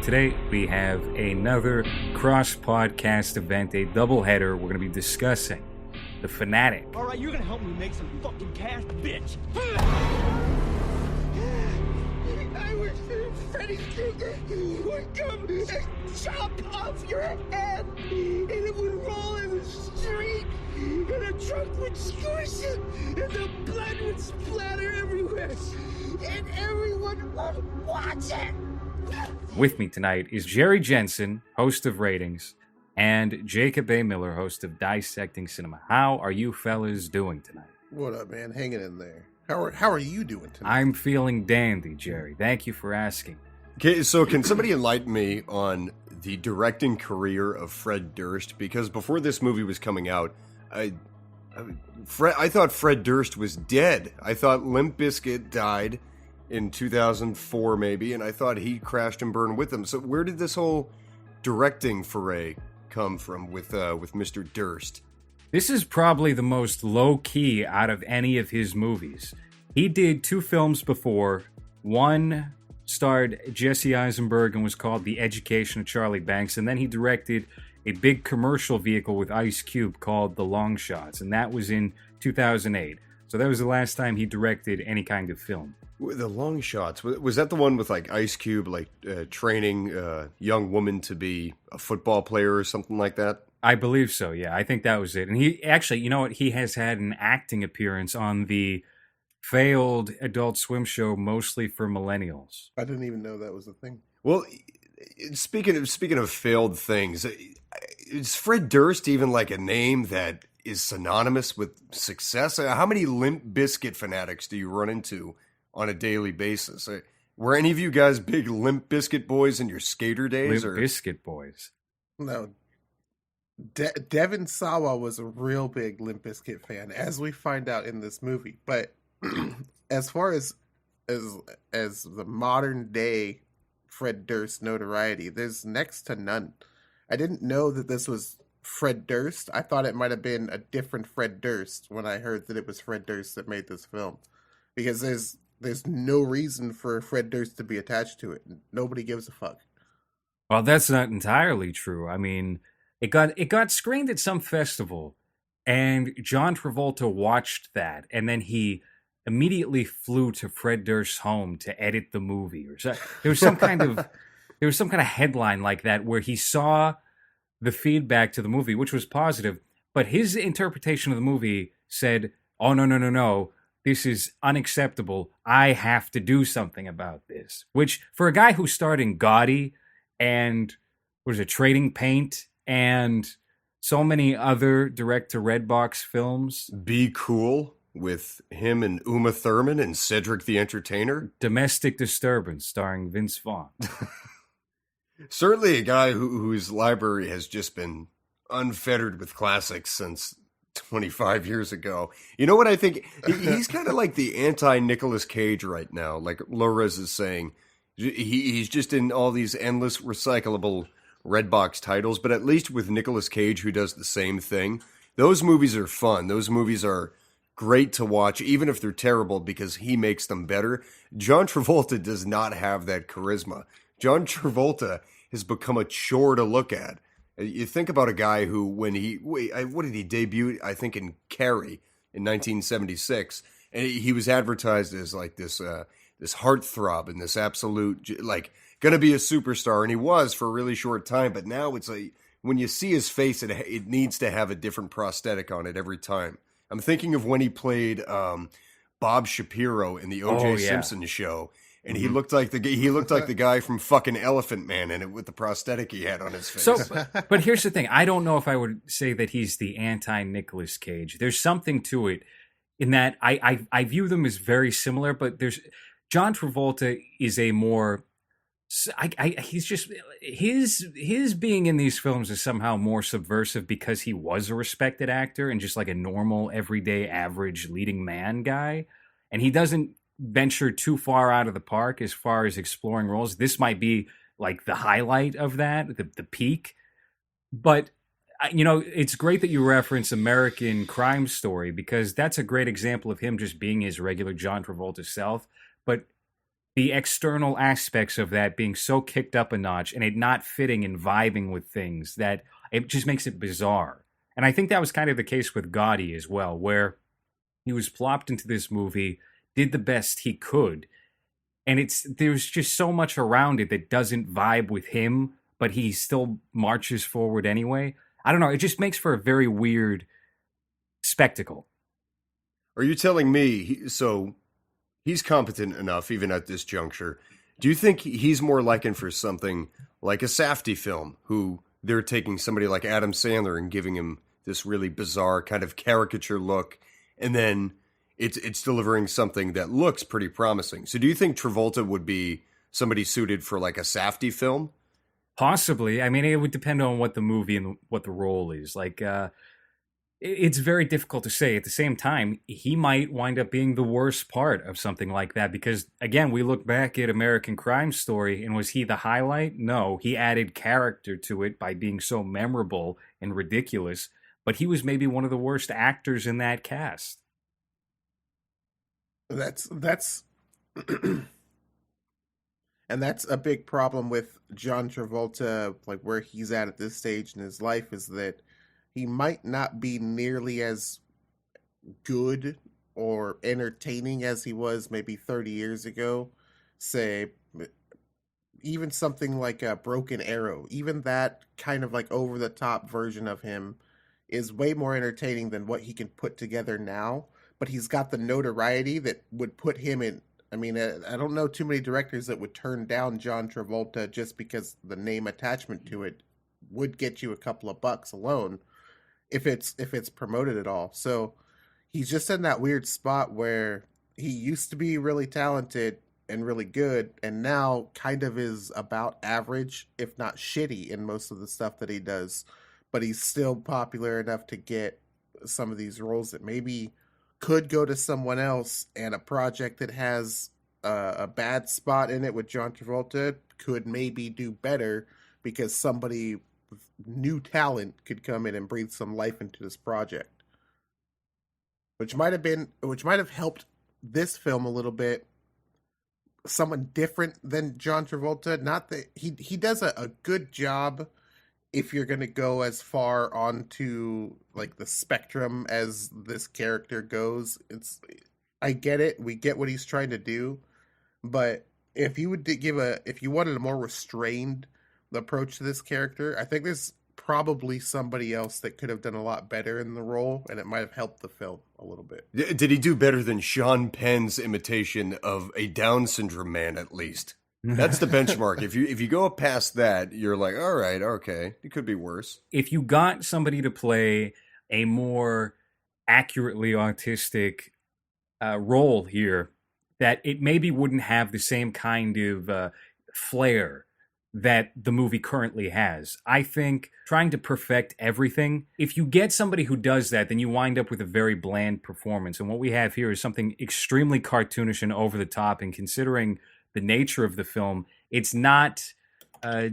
Today we have another cross-podcast event, a doubleheader. We're going to be discussing the Fanatic. All right, you're going to help me make some fucking cash, bitch. I wish Freddy Krueger would come and chop off your head, and it would roll in the street, and a truck would squish it, and the blood would splatter everywhere, and everyone would watch it. With me tonight is Jerry Jensen, host of Ratings, and Jacob A. Miller, host of Dissecting Cinema. How are you fellas doing tonight? What up, man? Hanging in there. How are you doing tonight? I'm feeling dandy, Jerry. Thank you for asking. Okay, so can somebody enlighten me on the directing career of Fred Durst? Because before this movie was coming out, I thought Fred Durst was dead. I thought Limp Bizkit died in 2004 maybe, and I thought he crashed and burned with them. So where did this whole directing foray come from with Mr. Durst? This is probably the most low-key out of any of his movies. He did two films before. One starred Jesse Eisenberg and was called The Education of Charlie Banks, and then he directed a big commercial vehicle with Ice Cube called The Long Shots, and that was in 2008. So that was the last time he directed any kind of film. The Long Shots, was that the one with like Ice Cube, like training a young woman to be a football player or something like that? I believe so, yeah. I think that was it. And he actually, you know what? He has had an acting appearance on the failed Adult Swim show, Mostly for Millennials. I didn't even know that was a thing. Well, speaking of failed things, is Fred Durst even like a name that is synonymous with success? How many Limp Bizkit fanatics do you run into on a daily basis? Were any of you guys big Limp Bizkit boys in your skater days? Limp Bizkit boys. No. Devin Sawa was a real big Limp Bizkit fan, as we find out in this movie. But as far as the modern day Fred Durst notoriety, there's next to none. I didn't know that this was Fred Durst. I thought it might have been a different Fred Durst when I heard that it was Fred Durst that made this film, because there's no reason for Fred Durst to be attached to it. Nobody gives a fuck. Well, that's not entirely true. I mean, it got screened at some festival, and John Travolta watched that, and then he immediately flew to Fred Durst's home to edit the movie. Or so, there was some kind of headline like that where he saw the feedback to the movie, which was positive, but his interpretation of the movie said, "Oh no, this is unacceptable. I have to do something about this." Which, for a guy who starred in Gotti and Trading Paint and so many other direct-to-Redbox films. Be Cool with him and Uma Thurman and Cedric the Entertainer. Domestic Disturbance starring Vince Vaughn. Certainly a guy whose library has just been unfettered with classics since 25 years ago. You know what I think? He's kind of like the anti-Nicolas Cage right now, like LowRes is saying. He's just in all these endless recyclable Redbox titles, but at least with Nicolas Cage, who does the same thing, those movies are fun. Those movies are great to watch, even if they're terrible, because he makes them better. John Travolta does not have that charisma. John Travolta has become a chore to look at. You think about a guy who, what did he debut? I think in Carrie in 1976, and he was advertised as like this heartthrob and this absolute, like, gonna be a superstar, and he was for a really short time. But now it's like, when you see his face, it needs to have a different prosthetic on it every time. I'm thinking of when he played Bob Shapiro in the O.J. Simpson show, and he looked like the guy from fucking Elephant Man in it with the prosthetic he had on his face. So, but here's the thing: I don't know if I would say that he's the anti-Nicolas Cage. There's something to it in that I view them as very similar, but John Travolta is a more he's just his being in these films is somehow more subversive because he was a respected actor and just like a normal, everyday, average leading man guy, and he doesn't venture too far out of the park as far as exploring roles. This might be like the highlight of that, the peak. But you know, it's great that you reference American Crime Story, because that's a great example of him just being his regular John Travolta self. But the external aspects of that being so kicked up a notch and it not fitting and vibing with things that it just makes it bizarre. And I think that was kind of the case with Gotti as well, where he was plopped into this movie, did the best he could, and there's just so much around it that doesn't vibe with him, but he still marches forward anyway. I don't know, it just makes for a very weird spectacle. Are you telling me so he's competent enough even at this juncture? Do you think he's more likened for something like a Safdie film, who they're taking somebody like Adam Sandler and giving him this really bizarre kind of caricature look, and then it's delivering something that looks pretty promising? So do you think Travolta would be somebody suited for like a Safdie film? Possibly. I mean, it would depend on what the movie and what the role is. Like, it's very difficult to say. At the same time, he might wind up being the worst part of something like that because, again, we look back at American Crime Story, and was he the highlight? No, he added character to it by being so memorable and ridiculous, but he was maybe one of the worst actors in that cast. That's and that's a big problem with John Travolta, like where he's at this stage in his life, is that he might not be nearly as good or entertaining as he was maybe 30 years ago. Say, even something like a Broken Arrow, even that kind of like over the top version of him is way more entertaining than what he can put together now. But he's got the notoriety that would put him in. I mean, I don't know too many directors that would turn down John Travolta just because the name attachment to it would get you a couple of bucks alone if it's promoted at all. So he's just in that weird spot where he used to be really talented and really good, and now kind of is about average, if not shitty, in most of the stuff that he does. But he's still popular enough to get some of these roles that maybe could go to someone else, and a project that has a bad spot in it with John Travolta could maybe do better because somebody with new talent could come in and breathe some life into this project, which might have helped this film a little bit. Someone different than John Travolta. Not that he does a good job if you're going to go as far onto like the spectrum as this character goes. I get it. We get what he's trying to do. But if you wanted a more restrained approach to this character, I think there's probably somebody else that could have done a lot better in the role, and it might have helped the film a little bit. Did he do better than Sean Penn's imitation of a Down syndrome man, at least? That's the benchmark. If you go past that, you're like, all right, okay, it could be worse. If you got somebody to play a more accurately autistic role here, that it maybe wouldn't have the same kind of flair that the movie currently has. I think trying to perfect everything, if you get somebody who does that, then you wind up with a very bland performance. And what we have here is something extremely cartoonish and over the top, and considering the nature of the film, it's not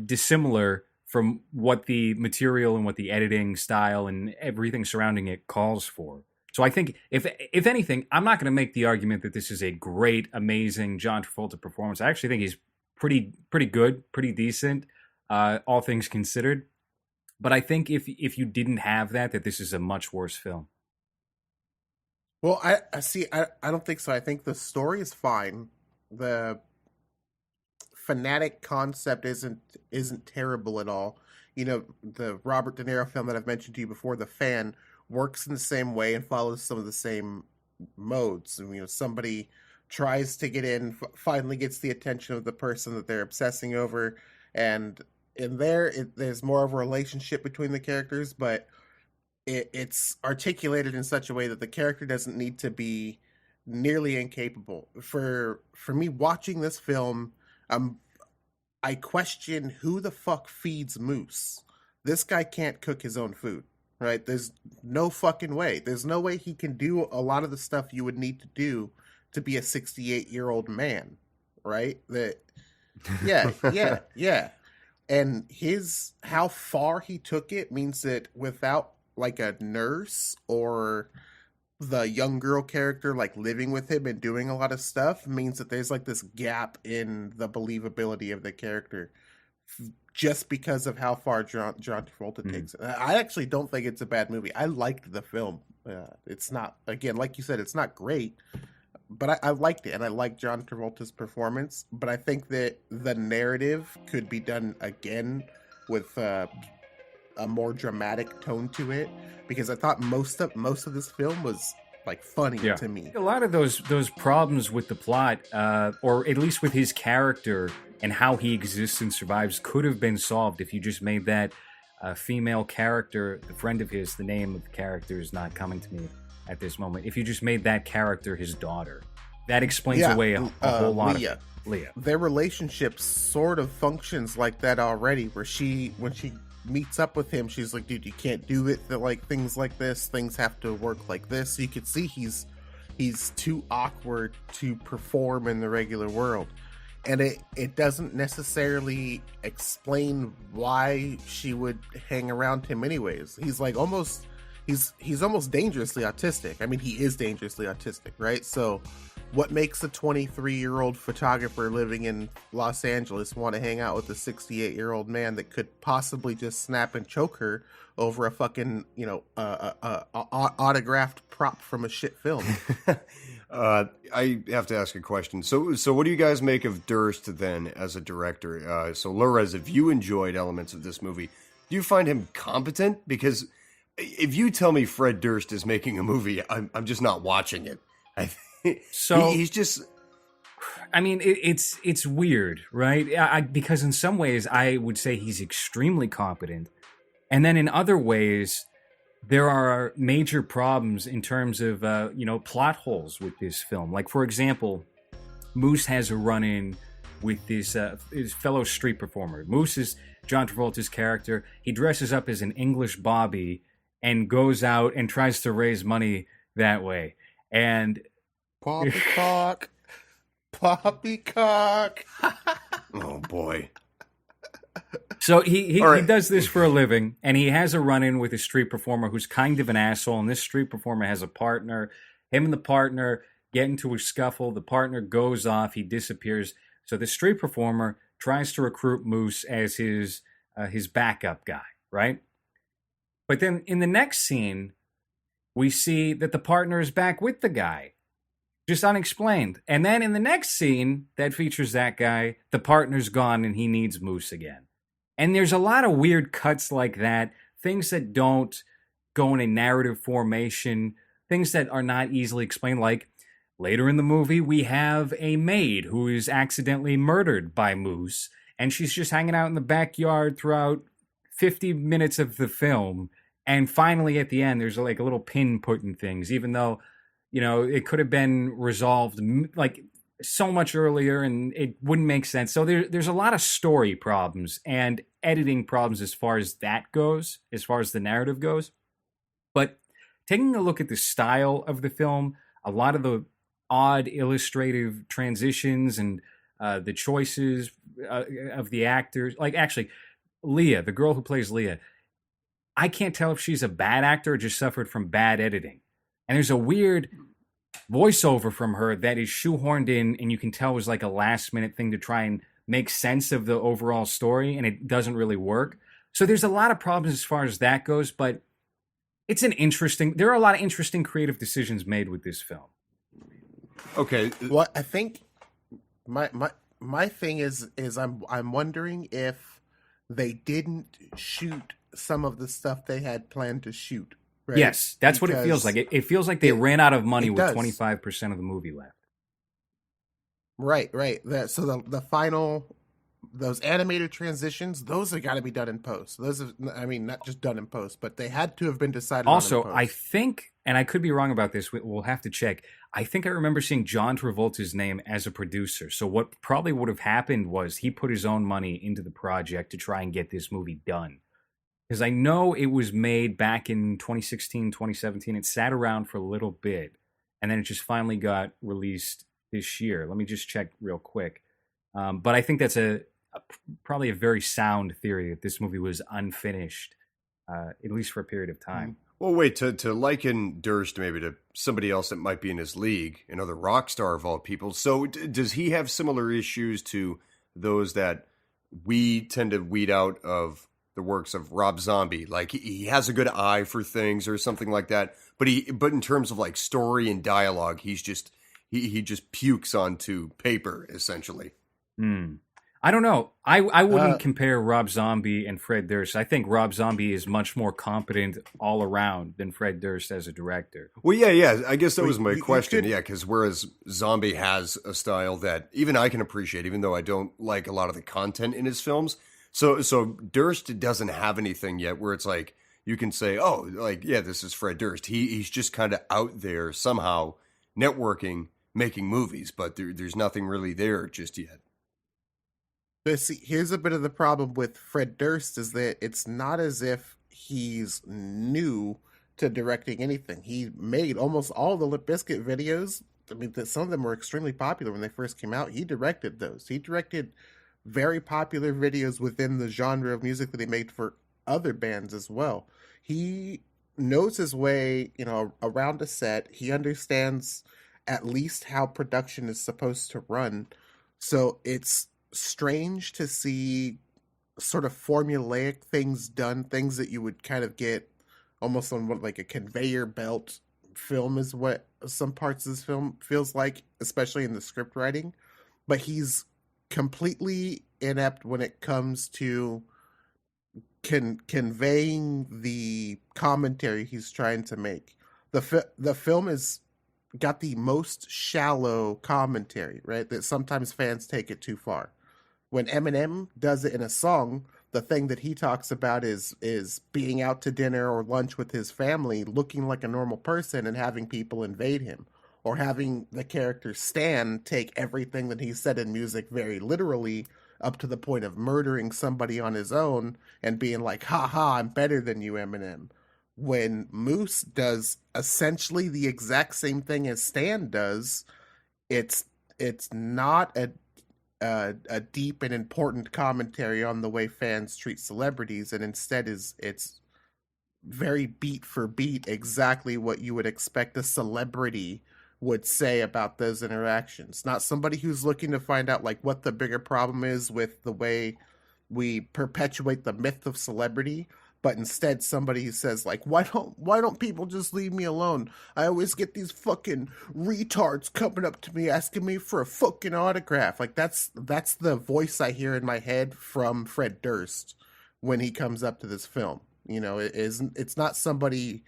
dissimilar from what the material and what the editing style and everything surrounding it calls for. So I think, if anything, I'm not going to make the argument that this is a great, amazing John Travolta performance. I actually think he's pretty good, pretty decent, all things considered. But I think if you didn't have that this is a much worse film. Well, I see. I don't think so. I think the story is fine. The Fanatic concept isn't terrible at all. You know, the Robert De Niro film that I've mentioned to you before, The Fan, works in the same way and follows some of the same modes. And, you know, somebody tries to get in, finally gets the attention of the person that they're obsessing over, and there's more of a relationship between the characters, but it's articulated in such a way that the character doesn't need to be nearly incapable. For me watching this film, I question who the fuck feeds Moose. This guy can't cook his own food, right? There's no fucking way. There's no way he can do a lot of the stuff you would need to do to be a 68-year-old man, right? Yeah. And how far he took it means that without like a nurse or the young girl character like living with him and doing a lot of stuff means that there's like this gap in the believability of the character just because of how far John Travolta takes it. I actually don't think it's a bad movie. I liked the film. It's not, again, like you said, it's not great, but I liked it, and I liked John Travolta's performance. But I think that the narrative could be done again with a more dramatic tone to it, because I thought most of this film was like funny to me. A lot of those problems with the plot, or at least with his character and how he exists and survives, could have been solved if you just made that female character, the friend of his, the name of the character is not coming to me at this moment. If you just made that character his daughter, that explains away a whole lot of Leah. Their relationship sort of functions like that already, where when she meets up with him, she's like, dude, you can't do it, like things like this, things have to work like this. So you could see he's too awkward to perform in the regular world. And it doesn't necessarily explain why she would hang around him anyways. He's like almost he's almost dangerously autistic. I mean, he is dangerously autistic, right? So what makes a 23-year-old photographer living in Los Angeles want to hang out with a 68-year-old man that could possibly just snap and choke her over a fucking, autographed prop from a shit film? I have to ask a question. So what do you guys make of Durst then as a director? So LowRes, if you enjoyed elements of this movie, do you find him competent? Because if you tell me Fred Durst is making a movie, I'm just not watching it. So he's just. I mean, it's weird, right? Because in some ways, I would say he's extremely competent, and then in other ways, there are major problems in terms of plot holes with this film. Like, for example, Moose has a run-in with his fellow street performer. Moose is John Travolta's character. He dresses up as an English Bobby and goes out and tries to raise money that way. And Poppycock. Oh boy. So he does this for a living, and he has a run-in with a street performer who's kind of an asshole, and this street performer has a partner. Him and the partner get into a scuffle. The partner goes off. He disappears. So the street performer tries to recruit Moose as his backup guy, right? But then in the next scene, we see that the partner is back with the guy. Just unexplained. And then in the next scene that features that guy, the partner's gone and he needs Moose again. And there's a lot of weird cuts like that, things that don't go in a narrative formation, things that are not easily explained. Like later in the movie, we have a maid who is accidentally murdered by Moose, and she's just hanging out in the backyard throughout 50 minutes of the film. And finally at the end, there's like a little pin put in things, even though, it could have been resolved like so much earlier and it wouldn't make sense. So there's a lot of story problems and editing problems as far as that goes, as far as the narrative goes. But taking a look at the style of the film, a lot of the odd illustrative transitions and the choices of the actors, like actually Leah, the girl who plays Leah, I can't tell if she's a bad actor or just suffered from bad editing. And there's a weird voiceover from her that is shoehorned in, and you can tell was like a last-minute thing to try and make sense of the overall story, and it doesn't really work. So there's a lot of problems as far as that goes, but there are a lot of interesting creative decisions made with this film. Okay. Well, I think my thing is I'm wondering if they didn't shoot some of the stuff they had planned to shoot. Right? Yes, that's what it feels like. It feels like they ran out of money with 25% of the movie left. Right. So the final, those animated transitions, those have got to be done in post. Not just done in post, but they had to have been decided also, on in post. I think, and I could be wrong about this, we'll have to check, I think I remember seeing John Travolta's name as a producer. So what probably would have happened was he put his own money into the project to try and get this movie done. Because I know it was made back in 2016, 2017. It sat around for a little bit, and then it just finally got released this year. Let me just check real quick. But I think that's probably a very sound theory that this movie was unfinished, at least for a period of time. Well, wait, to liken Durst maybe to somebody else that might be in his league, another rock star of all people. So does he have similar issues to those that we tend to weed out of the works of Rob Zombie? Like he has a good eye for things or something like that, but in terms of like story and dialogue, he's just he just pukes onto paper essentially. Hmm. I don't know. I wouldn't Uh, compare Rob Zombie and Fred Durst. I think Rob Zombie is much more competent all around than Fred Durst as a director. Well, yeah. I guess that Well, was my you question. could- Yeah, because whereas Zombie has a style that even I can appreciate, even though I don't like a lot of the content in his films. So Durst doesn't have anything yet where it's like you can say, oh, like yeah, this is Fred Durst. He's just kind of out there somehow networking, making movies, but there's nothing really there just yet. But see, here's a bit of the problem with Fred Durst is that it's not as if he's new to directing anything. He made almost all the Limp Bizkit videos. I mean, some of them were extremely popular when they first came out. He directed those. He directed very popular videos within the genre of music that he made for other bands as well. He knows his way, around a set. He understands at least how production is supposed to run. So it's strange to see sort of formulaic things done, things that you would kind of get almost on what like a conveyor belt film is what some parts of this film feels like, especially in the script writing. But he's completely inept when it comes to conveying the commentary he's trying to make. The film is got the most shallow commentary, right? That sometimes fans take it too far. When Eminem does it in a song, the thing that he talks about is being out to dinner or lunch with his family, looking like a normal person and having people invade him, or having the character Stan take everything that he said in music very literally up to the point of murdering somebody on his own and being like, "Ha ha, I'm better than you, Eminem." When Moose does essentially the exact same thing as Stan does, it's not a deep and important commentary on the way fans treat celebrities, and instead it's very beat for beat exactly what you would expect a celebrity would say about those interactions. Not somebody who's looking to find out like what the bigger problem is with the way we perpetuate the myth of celebrity, but instead somebody who says like, why don't people just leave me alone? I always get these fucking retards coming up to me asking me for a fucking autograph. Like that's the voice I hear in my head from Fred Durst when he comes up to this film. It's not somebody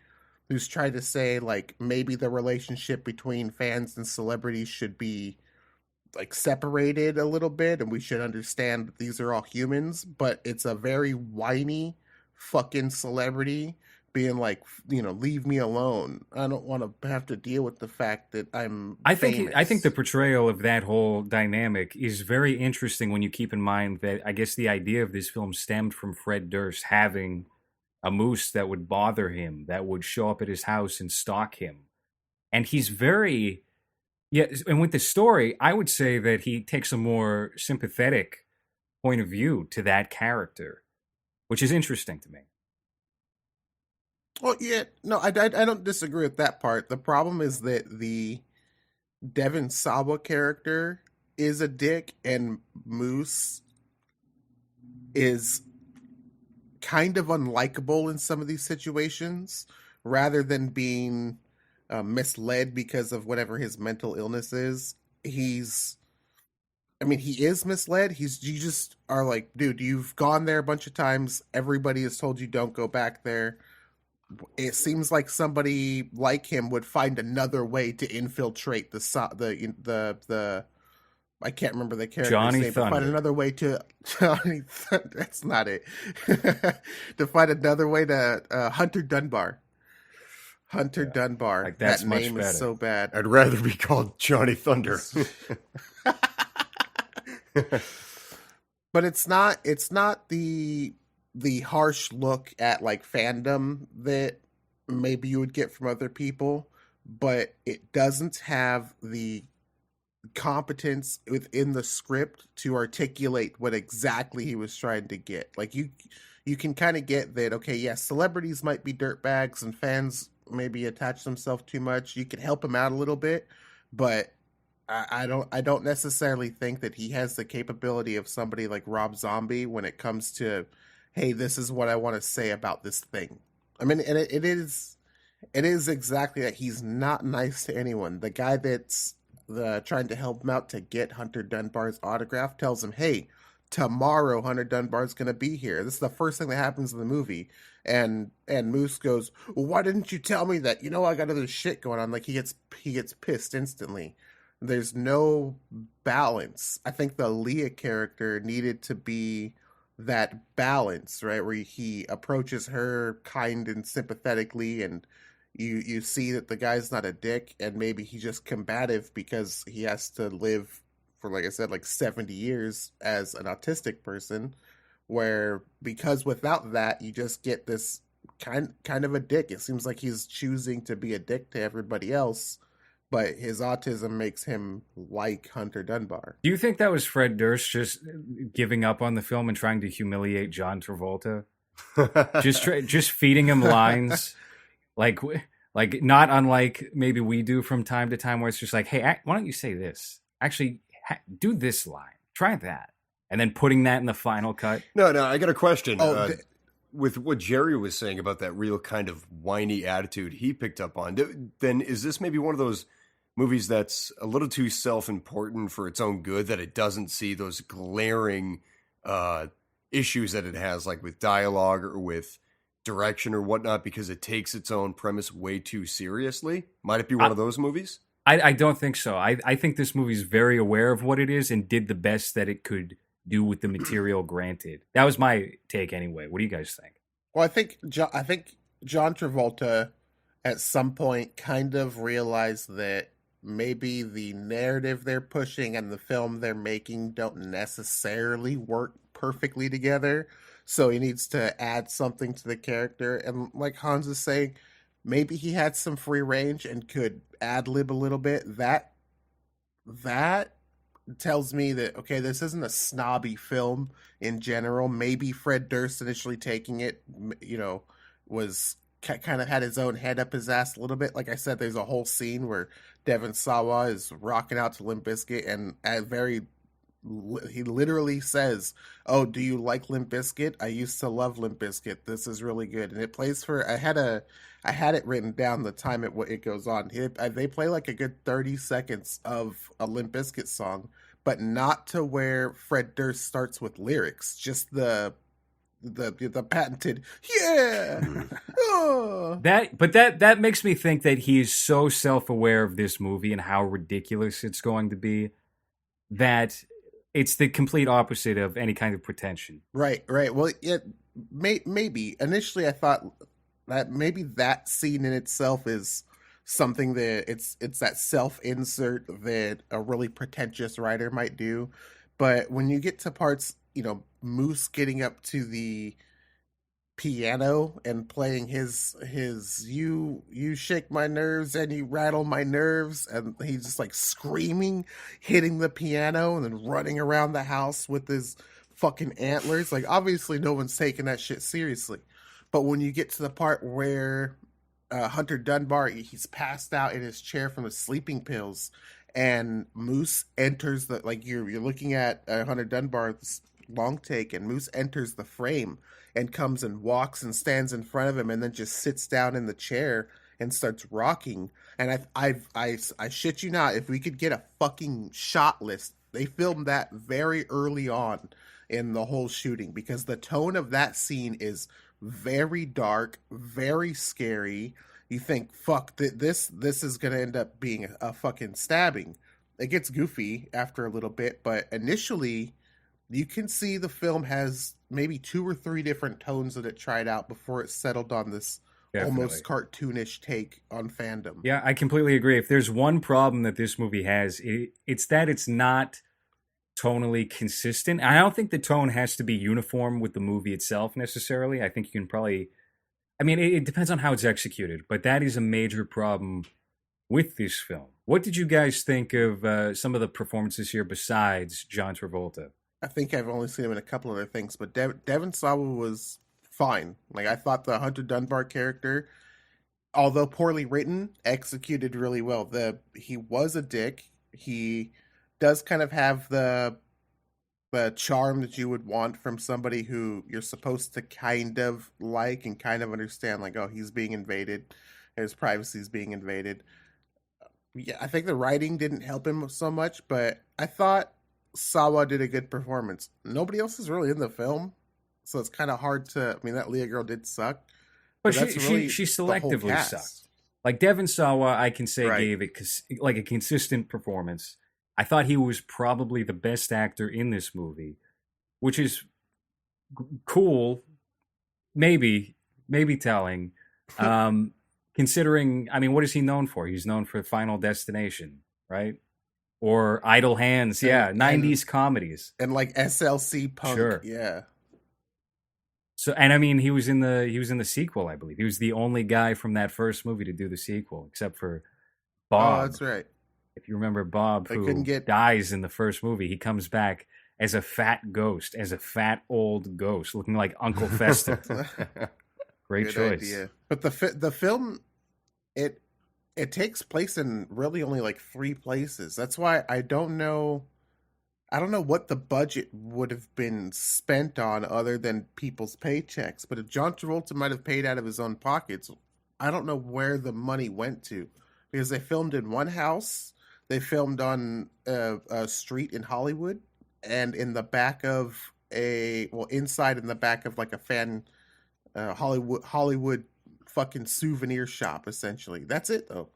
who's trying to say like maybe the relationship between fans and celebrities should be like separated a little bit and we should understand that these are all humans, but it's a very whiny fucking celebrity being like, leave me alone. I don't want to have to deal with the fact that I'm famous. I think the portrayal of that whole dynamic is very interesting when you keep in mind that I guess the idea of this film stemmed from Fred Durst having a moose that would bother him, that would show up at his house and stalk him. And he's very, yeah, and with the story, I would say that he takes a more sympathetic point of view to that character, which is interesting to me. Well, yeah, no, I don't disagree with that part. The problem is that the Devon Sawa character is a dick, and Moose is kind of unlikable in some of these situations, rather than being misled because of whatever his mental illness is. He is misled. You just are like, dude, you've gone there a bunch of times. Everybody has told you don't go back there. It seems like somebody like him would find another way to infiltrate the I can't remember the character's Johnny name. But find Thunder. another way to Johnny Thunder. That's not it. To find another way to Hunter Dunbar. Hunter Dunbar. Like, that's that much name better. is so bad. I'd rather be called Johnny Thunder. But it's not the harsh look at like fandom that maybe you would get from other people, but it doesn't have the competence within the script to articulate what exactly he was trying to get. Like you can kind of get that, okay, yes, celebrities might be dirtbags and fans maybe attach themselves too much. You can help him out a little bit, but I don't necessarily think that he has the capability of somebody like Rob Zombie when it comes to, hey, this is what I want to say about this thing. I mean, and it is exactly that. He's not nice to anyone. The guy that's trying to help him out to get Hunter Dunbar's autograph tells him, "Hey, tomorrow Hunter Dunbar's going to be here." This is the first thing that happens in the movie, and Moose goes, "Well, why didn't you tell me that? You know, I got other shit going on." Like he gets pissed instantly. There's no balance. I think the Leah character needed to be that balance, right? Where he approaches her kind and sympathetically, and you see that the guy's not a dick, and maybe he's just combative because he has to live for, like I said, like 70 years as an autistic person, where because without that you just get this kind of a dick. It seems like he's choosing to be a dick to everybody else, but his autism makes him like Hunter Dunbar. Do you think that was Fred Durst just giving up on the film and trying to humiliate John Travolta? Just feeding him lines, like not unlike maybe we do from time to time, where it's just like, hey, why don't you say this? Actually, do this line. Try that, and then putting that in the final cut. No, I got a question. With what Jerry was saying about that real kind of whiny attitude he picked up on, then is this maybe one of those movies that's a little too self-important for its own good, that it doesn't see those glaring issues that it has, like with dialogue or with direction or whatnot, because it takes its own premise way too seriously? Might it be one of those movies? I don't think so. I think this movie's very aware of what it is and did the best that it could do with the material granted. That was my take anyway. What do you guys think? Well, I think John Travolta at some point kind of realized that maybe the narrative they're pushing and the film they're making don't necessarily work perfectly together. So he needs to add something to the character. And like Hans is saying, maybe he had some free range and could ad-lib a little bit. That tells me that, okay, this isn't a snobby film in general. Maybe Fred Durst initially taking it, was kind of had his own head up his ass a little bit. Like I said, there's a whole scene where Devon Sawa is rocking out to Limp Bizkit, and he literally says, "Oh, do you like Limp Bizkit? I used to love Limp Bizkit. This is really good." And it plays for, I had it written down the time it goes on. They play like a good 30 seconds of a Limp Bizkit song, but not to where Fred Durst starts with lyrics, just the patented That makes me think that he's so self-aware of this movie and how ridiculous it's going to be that it's the complete opposite of any kind of pretension. Right. Well, maybe initially I thought that maybe that scene in itself is something that it's that self-insert that a really pretentious writer might do. But when you get to parts, Moose getting up to the piano and playing his you shake my nerves and you rattle my nerves, and he's just like screaming, hitting the piano and then running around the house with his fucking antlers. Like, obviously no one's taking that shit seriously. But when you get to the part where Hunter Dunbar, he's passed out in his chair from the sleeping pills, and Moose enters you're looking at Hunter Dunbar's long take, and Moose enters the frame and comes and walks and stands in front of him, and then just sits down in the chair and starts rocking. And I shit you not, if we could get a fucking shot list, they filmed that very early on in the whole shooting, because the tone of that scene is very dark, very scary. You think, fuck, this is gonna end up being a fucking stabbing. It gets goofy after a little bit, but initially you can see the film has maybe 2 or 3 different tones that it tried out before it settled on this almost cartoonish take on fandom. Yeah, I completely agree. If there's one problem that this movie has, it's that it's not tonally consistent. And I don't think the tone has to be uniform with the movie itself necessarily. I think you can probably, it depends on how it's executed, but that is a major problem with this film. What did you guys think of some of the performances here besides John Travolta? I think I've only seen him in a couple other things, but Devon Sawa was fine. Like, I thought the Hunter Dunbar character, although poorly written, executed really well. He was a dick. He does kind of have the charm that you would want from somebody who you're supposed to kind of like and kind of understand, like, oh, he's being invaded, his privacy is being invaded. Yeah, I think the writing didn't help him so much, but I thought Sawa did a good performance. Nobody else is really in the film, so it's kind of hard to. I mean, that Leah girl did suck, But that's really she the whole selectively cast. sucked. Like Devon Sawa, I can say Right. gave it like a consistent performance. I thought he was probably the best actor in this movie, which is cool, maybe telling. Considering, I mean, what is he known for? He's known for Final Destination, right? Or Idle Hands, yeah, And- 90s comedies. And like SLC Punk, Sure. yeah. So, and I mean, he was in the sequel, I believe. He was the only guy from that first movie to do the sequel, except for Bob. Oh, that's right. If you remember Bob, They who couldn't get- dies in the first movie, he comes back as a fat ghost, as a fat old ghost, looking like Uncle Fester. Great Good choice. idea. But the film, it takes place in really only like 3 places. That's why I don't know what the budget would have been spent on other than people's paychecks. But if John Travolta might have paid out of his own pockets, I don't know where the money went to, because they filmed in one house, they filmed on a street in Hollywood, and in the back of inside in the back of like a fan Hollywood fucking souvenir shop, essentially. That's it, though.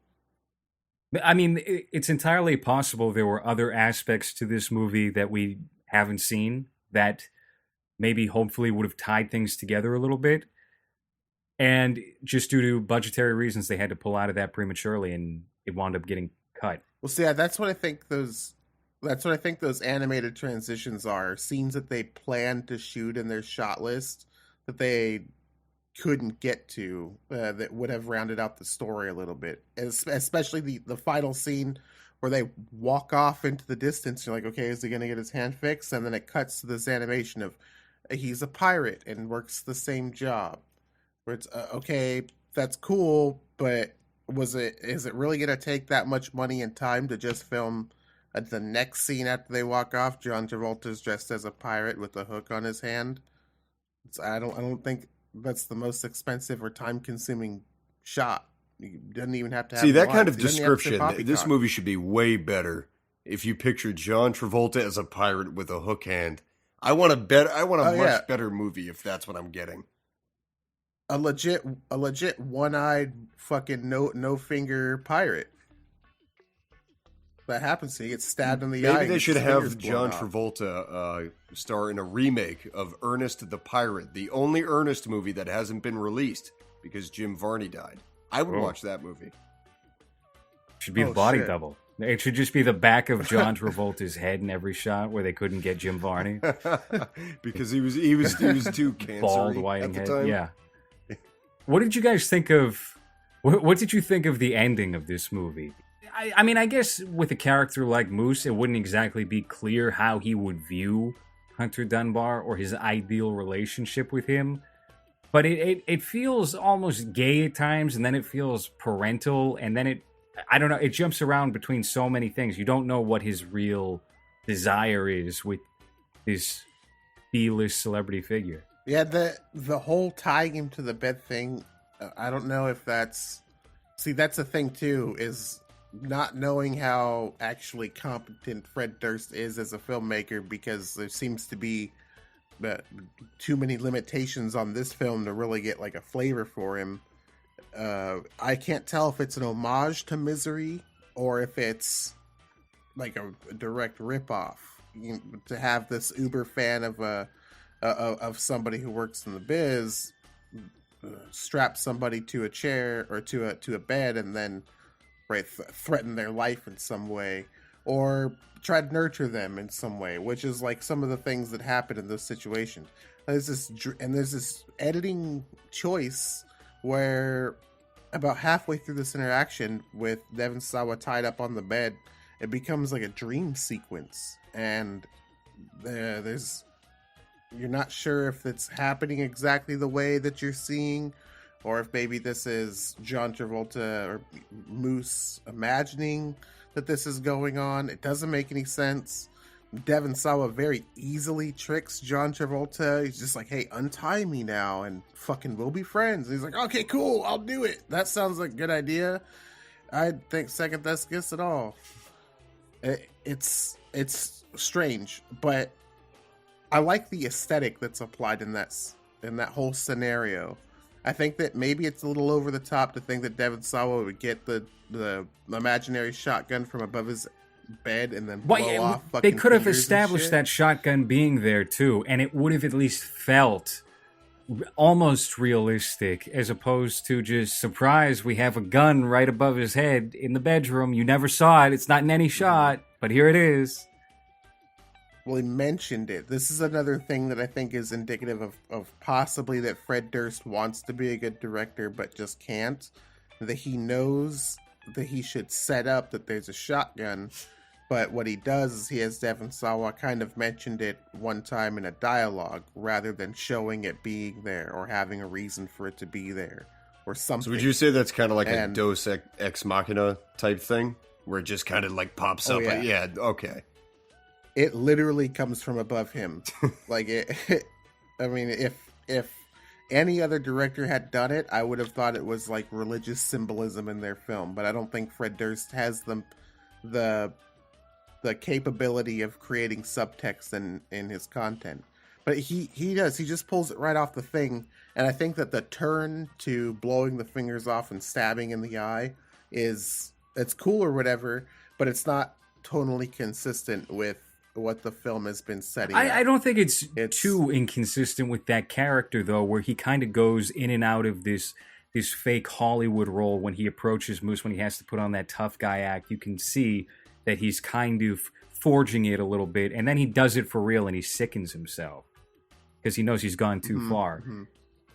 I mean, it's entirely possible there were other aspects to this movie that we haven't seen that maybe hopefully would have tied things together a little bit. And just due to budgetary reasons, they had to pull out of that prematurely, and it wound up getting cut. Well, see, that's what I think those animated transitions are. Scenes that they planned to shoot in their shot list that they couldn't get to, that would have rounded out the story a little bit. Especially the final scene where they walk off into the distance. You're like, okay, is he going to get his hand fixed? And then it cuts to this animation of he's a pirate and works the same job. Where it's okay, that's cool, but is it really going to take that much money and time to just film the next scene after they walk off? John Travolta's dressed as a pirate with a hook on his hand. I don't think that's the most expensive or time-consuming shot. You doesn't even have to have See, that kind lines. of He doesn't have to say description, this poppycock. movie should be way better if you picture John Travolta as a pirate with a hook hand. I want a much yeah. better movie if that's what I'm getting. A legit one-eyed fucking no finger pirate. That happens to you. Get stabbed in the eye. Maybe and they gets should his have fingers blown John off. Travolta star in a remake of Ernest the Pirate, the only Ernest movie that hasn't been released because Jim Varney died. I would Oh. watch that movie. Should be the Oh, body shit. double. It should just be the back of John Travolta's head in every shot where they couldn't get Jim Varney. Because he was too cancerous Bald, at whiting the head. time. Yeah. What did you guys think of? What did you think of the ending of this movie? I mean, I guess with a character like Moose, it wouldn't exactly be clear how he would view Hunter Dunbar or his ideal relationship with him. But it feels almost gay at times, and then it feels parental, and then I don't know, it jumps around between so many things. You don't know what his real desire is with this B-list celebrity figure. Yeah, the whole tying him to the bed thing, I don't know if that's... See, that's the thing, too, is not knowing how actually competent Fred Durst is as a filmmaker, because there seems to be too many limitations on this film to really get like a flavor for him. I can't tell if it's an homage to Misery or if it's like a direct ripoff. To have this uber fan of somebody who works in the biz strap somebody to a chair or to a bed and then threaten their life in some way, or try to nurture them in some way, which is like some of the things that happen in those situations. There's this editing choice where about halfway through this interaction with Devon Sawa tied up on the bed, it becomes like a dream sequence, and there's you're not sure if it's happening exactly the way that you're seeing, or if maybe this is John Travolta or Moose imagining that this is going on. It doesn't make any sense. Devon Sawa very easily tricks John Travolta. He's just like, hey, untie me now and fucking we'll be friends. And he's like, okay, cool, I'll do it. That sounds like a good idea. I think second best guess at all. It's strange, but I like the aesthetic that's applied in that whole scenario. I think that maybe it's a little over the top to think that Devon Sawa would get the imaginary shotgun from above his bed and then blow off fucking they could have fingers and established shit. that shotgun being there too, and it would have at least felt almost realistic, as opposed to just surprise, we have a gun right above his head in the bedroom. You never saw it. It's not in any shot, but here it is. Well, he mentioned it. This is another thing that I think is indicative of possibly that Fred Durst wants to be a good director but just can't. That he knows that he should set up that there's a shotgun, but what he does is he has Devon Sawa kind of mentioned it one time in a dialogue rather than showing it being there or having a reason for it to be there or something. So would you say that's kind of like a Deus Ex Machina type thing where it just kind of like pops up? Yeah. Yeah, okay. It literally comes from above him. Like I mean, if any other director had done it, I would have thought it was like religious symbolism in their film. But I don't think Fred Durst has the capability of creating subtext in his content. But he does. He just pulls it right off the thing. And I think that the turn to blowing the fingers off and stabbing in the eye it's cool or whatever, but it's not tonally consistent with what the film has been setting up. I don't think it's too inconsistent with that character, though, where he kind of goes in and out of this fake Hollywood role when he approaches Moose, when he has to put on that tough guy act. You can see that he's kind of forging it a little bit, and then he does it for real and he sickens himself because he knows he's gone too far.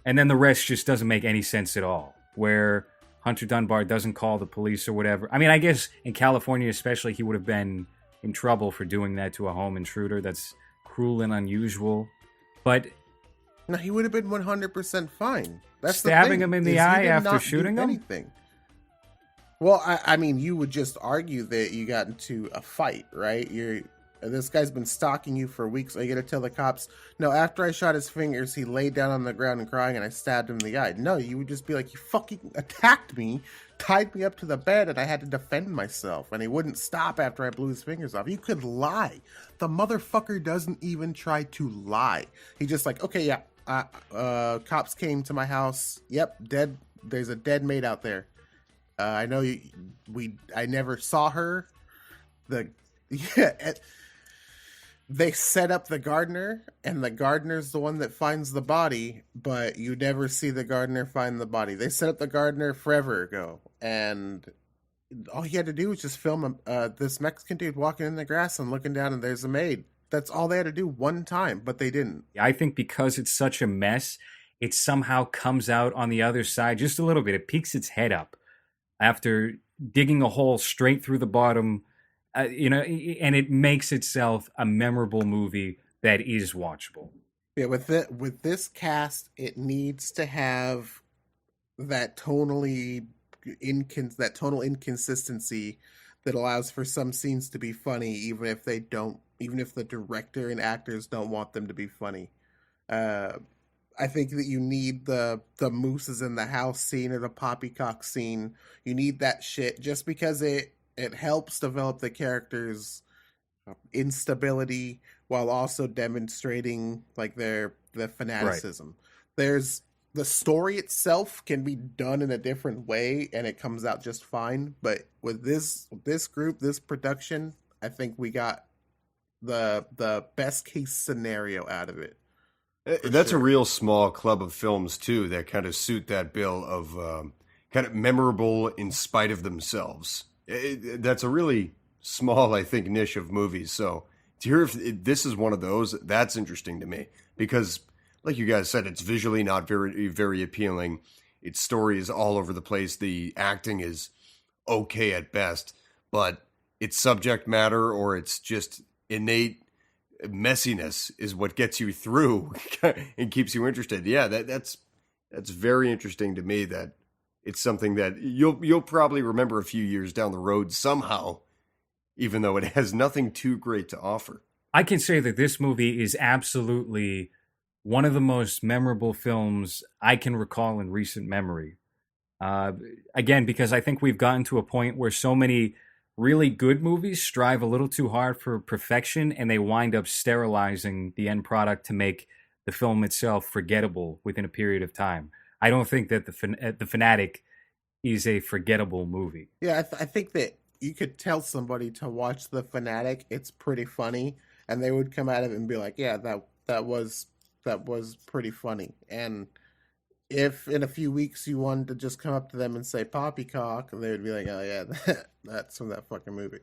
And then the rest just doesn't make any sense at all, where Hunter Dunbar doesn't call the police or whatever. I mean, I guess in California especially, he would have been in trouble for doing that to a home intruder. That's cruel and unusual. But no, he would have been 100% fine. That's stabbing him in the eye after shooting him? Anything. Well, I mean, you would just argue that you got into a fight, right? This guy's been stalking you for weeks. Are you going to tell the cops, no, after I shot his fingers, he laid down on the ground and crying and I stabbed him in the eye? No, you would just be like, he fucking attacked me, tied me up to the bed, and I had to defend myself. And he wouldn't stop after I blew his fingers off. You could lie. The motherfucker doesn't even try to lie. He just like, okay, yeah, cops came to my house. Yep, dead. There's a dead maid out there. I know I never saw her. They set up the gardener, and the gardener's the one that finds the body, but you never see the gardener find the body. They set up the gardener forever ago, and all he had to do was just film this Mexican dude walking in the grass and looking down, and there's a maid. That's all they had to do one time, but they didn't. I think because it's such a mess, it somehow comes out on the other side just a little bit. It peeks its head up after digging a hole straight through the bottom. And it makes itself a memorable movie that is watchable. Yeah, with this cast, it needs to have that tonal inconsistency that allows for some scenes to be funny, even if the director and actors don't want them to be funny. I think that you need the mooses in the house scene or the poppycock scene. You need that shit just because it helps develop the characters' instability while also demonstrating like the fanaticism. Right. There's the story itself can be done in a different way and it comes out just fine. But with this group, this production, I think we got the best case scenario out of it. That's a real small club of films too that kind of suit that bill of kind of memorable in spite of themselves. That's a really small, I think, niche of movies. So to hear if this is one of those, that's interesting to me because, like you guys said, it's visually not very, very appealing. Its story is all over the place. The acting is okay at best, but its subject matter or its just innate messiness is what gets you through and keeps you interested. Yeah, that's very interesting to me, that it's something that you'll probably remember a few years down the road somehow, even though it has nothing too great to offer. I can say that this movie is absolutely one of the most memorable films I can recall in recent memory. Again, because I think we've gotten to a point where so many really good movies strive a little too hard for perfection, and they wind up sterilizing the end product to make the film itself forgettable within a period of time. I don't think that the Fanatic is a forgettable movie. Yeah, I think that you could tell somebody to watch The Fanatic. It's pretty funny, and they would come out of it and be like, "Yeah, that was pretty funny." And if in a few weeks you wanted to just come up to them and say "poppycock," and they would be like, "Oh yeah, that's from that fucking movie."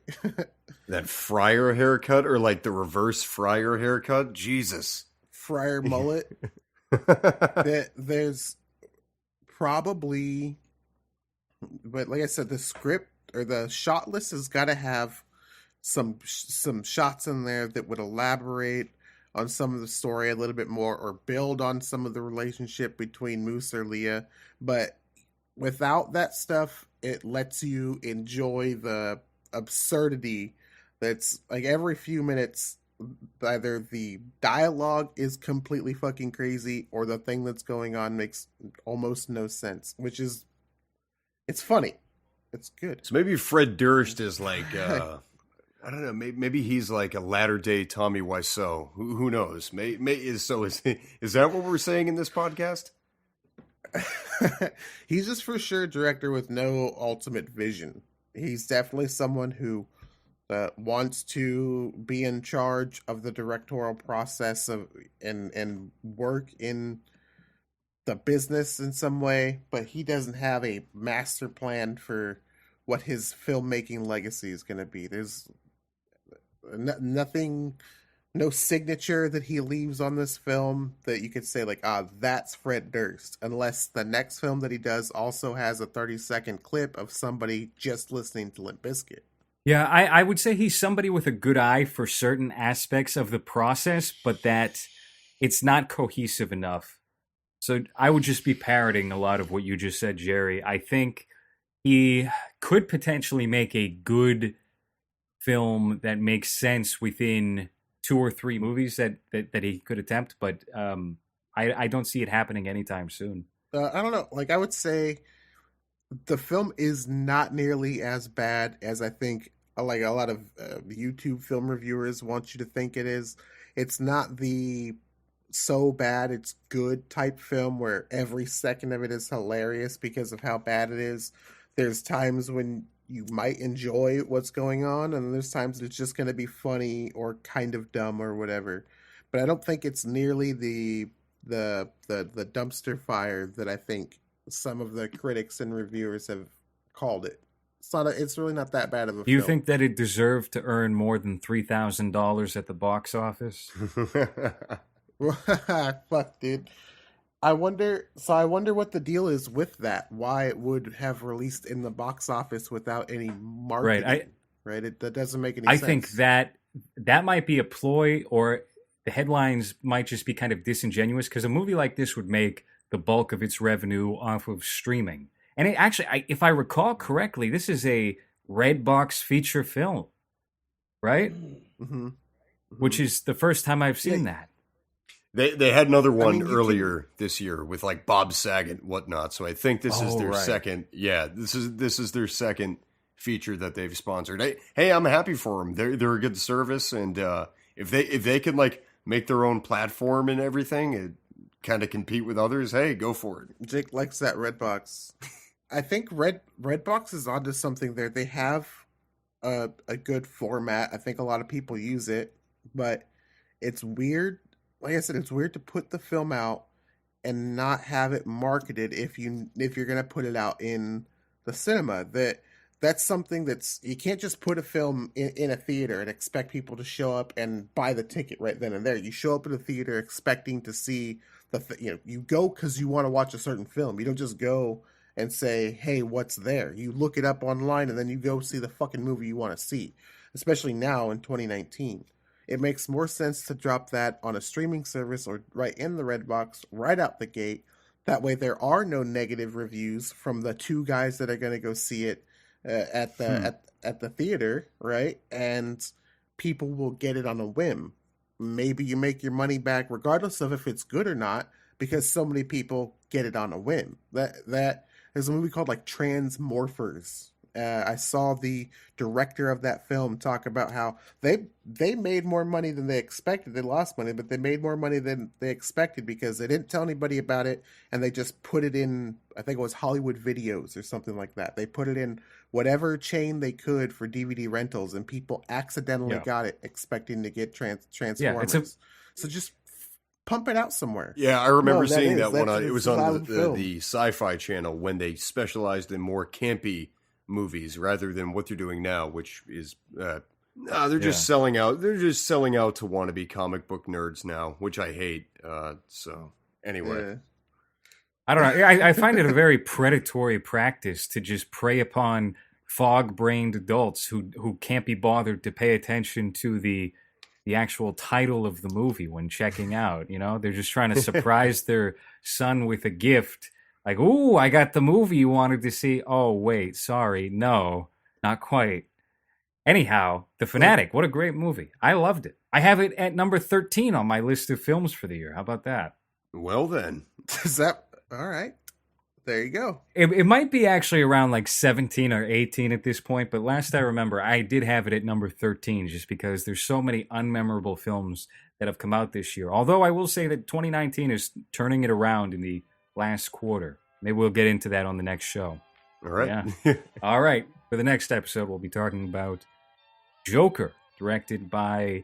That Friar haircut, or like the reverse Friar haircut, Jesus. Friar mullet. There's probably, but like I said, the script or the shot list has got to have some shots in there that would elaborate on some of the story a little bit more, or build on some of the relationship between Moose or Leah. But without that stuff, it lets you enjoy the absurdity that's like every few minutes. Either the dialogue is completely fucking crazy, or the thing that's going on makes almost no sense, which is, it's funny. It's good. So maybe Fred Durst is like, I don't know, maybe he's like a latter-day Tommy Wiseau. Who knows? Is that what we're saying in this podcast? He's just for sure a director with no ultimate vision. He's definitely someone who wants to be in charge of the directorial process of and work in the business in some way, but he doesn't have a master plan for what his filmmaking legacy is going to be. There's nothing, no signature that he leaves on this film that you could say like, that's Fred Durst, unless the next film that he does also has a 30-second clip of somebody just listening to Limp Bizkit. Yeah, I would say he's somebody with a good eye for certain aspects of the process, but that it's not cohesive enough. So I would just be parroting a lot of what you just said, Jerry. I think he could potentially make a good film that makes sense within 2 or 3 movies that he could attempt, but I don't see it happening anytime soon. I don't know. Like, I would say the film is not nearly as bad as I think like a lot of YouTube film reviewers want you to think it is. It's not the so bad it's good type film where every second of it is hilarious because of how bad it is. There's times when you might enjoy what's going on, and there's times it's just going to be funny or kind of dumb or whatever. But I don't think it's nearly the dumpster fire that I think some of the critics and reviewers have called it. It's really not that bad of a film. Do you think that it deserved to earn more than $3,000 at the box office? Fuck, dude. I wonder what the deal is with that. Why it would have released in the box office without any marketing. Right? That doesn't make any sense. I think that might be a ploy, or the headlines might just be kind of disingenuous, because a movie like this would make the bulk of its revenue off of streaming. And it actually, if I recall correctly, this is a Redbox feature film, right? Mm-hmm. Mm-hmm. Which is the first time I've seen that. They had another one earlier this year with like Bob Saget and whatnot. So I think this is their second. Yeah, this is their second feature that they've sponsored. Hey, I'm happy for them. They're a good service, and if they can like make their own platform and everything, it kind of compete with others. Hey, go for it. Jake likes that Redbox. I think Redbox is onto something there. They have a good format. I think a lot of people use it, but it's weird. Like I said, it's weird to put the film out and not have it marketed if you're gonna put it out in the cinema. That's something you can't just put a film in a theater and expect people to show up and buy the ticket right then and there. You show up at a theater expecting to see you go because you want to watch a certain film. You don't just go and say, hey, what's there? You look it up online and then you go see the fucking movie you want to see, especially now in 2019. It makes more sense to drop that on a streaming service or right in the Redbox right out the gate. That way, there are no negative reviews from the two guys that are going to go see it at the theater, right? And people will get it on a whim. Maybe you make your money back regardless of if it's good or not, because so many people get it on a whim. That there's a movie called like Transmorphers. I saw the director of that film talk about how they made more money than they expected. They lost money, but they made more money than they expected because they didn't tell anybody about it, and they just put it in, I think it was Hollywood Videos or something like that. They put it in whatever chain they could for DVD rentals, and people accidentally got it expecting to get Transformers. So just pump it out somewhere. Yeah, I remember seeing that one. It was on the Sci-Fi Channel when they specialized in more campy movies rather than what they're doing now, which is they're just selling out. They're just selling out to wannabe comic book nerds now, which I hate. So anyway, I don't know. I find it a very predatory practice to just prey upon fog-brained adults who can't be bothered to pay attention to the actual title of the movie when checking out. You know, they're just trying to surprise their son with a gift. Like, ooh, I got the movie you wanted to see. Oh, wait, sorry. No, not quite. Anyhow, The Fanatic, what a great movie. I loved it. I have it at number 13 on my list of films for the year. How about that? Well, then. Is that all right? There you go. It might be actually around like 17 or 18 at this point, but last I remember, I did have it at number 13 just because there's so many unmemorable films that have come out this year. Although I will say that 2019 is turning it around in the last quarter. Maybe we'll get into that on the next show. All right. Yeah. All right. For the next episode, we'll be talking about Joker, directed by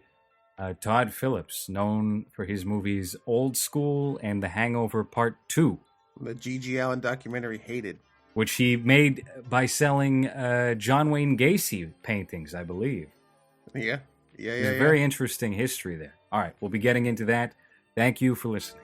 Todd Phillips, known for his movies Old School and The Hangover Part 2. The G.G. Allen documentary Hated. Which he made by selling John Wayne Gacy paintings, I believe. Yeah. There's a very interesting history there. All right. We'll be getting into that. Thank you for listening.